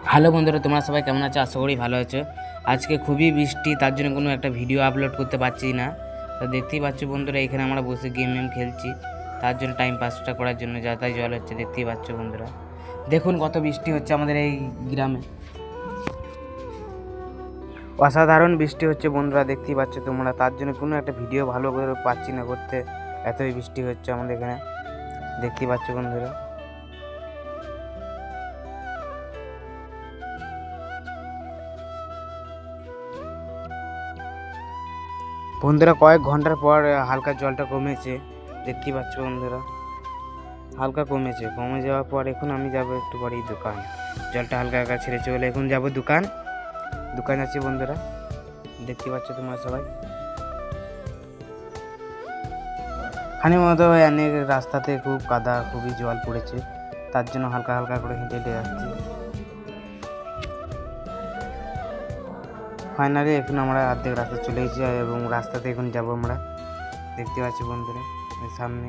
Hello বন্ধুরা, তোমরা সবাই কেমন আছো? আশা করি ভালো আছো। আজকে খুবই বৃষ্টি, তার জন্য কোনো একটা ভিডিও আপলোড করতে পারছি না। তো দেখতেই পাচ্ছ বন্ধুরা, এখানে আমরা বসে গেম খেলছি, তার জন্য টাইম পাসটা করার জন্য যাতায়াত জল হচ্ছে। দেখতেই পাচ্ছ বন্ধুরা, দেখুন কত বৃষ্টি হচ্ছে আমাদের এই গ্রামে। অসাধারণ বৃষ্টি হচ্ছে বন্ধুরা, দেখতেই পাচ্ছ তোমরা। তার জন্য কোনো একটা ভিডিও ভালো করে পাচ্ছি না করতে, এতই বৃষ্টি হচ্ছে আমাদের এখানে। দেখতেই পাচ্ছ বন্ধুরা। বন্ধুরা কয়েক ঘন্টার পর হালকা জলটা কমেছে, দেখতেই পাচ্ছ বন্ধুরা। হালকা কমে যাওয়ার পর এখন আমি যাব একটু পরেই দোকান। জলটা হালকা হালকা ছেড়ে চলে, এখন যাব দোকান আছে বন্ধুরা, দেখতে পাচ্ছ তোমরা সবাই। খানির মতো অনেক রাস্তাতে খুব কাদা, খুবই জল পড়েছে, তার জন্য হালকা হালকা করে হেঁটে হেঁটে যাচ্ছি। ফাইনালি এখন আমরা অর্ধেক রাস্তা চলে এসেছি এবং রাস্তাতে এখন যাব আমরা, দেখতে পাচ্ছি বন্ধুরা সামনে।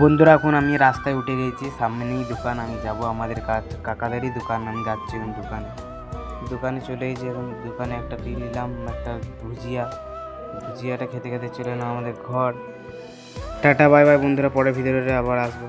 বন্ধুরা এখন আমি রাস্তায় উঠে গেছি, সামনেই দোকান, আমি যাব আমাদের কাকাদেরই দোকান, আমি যাচ্ছি এখন দোকানে চলে গেছি। এখন দোকানে একটা টি নিলাম, একটা ভুজিয়াটা খেতে খেতে চলে এলাম আমাদের ঘর। টাটা বাই বাই বন্ধুরা, পরে ভিডিওতে আবার আসবো।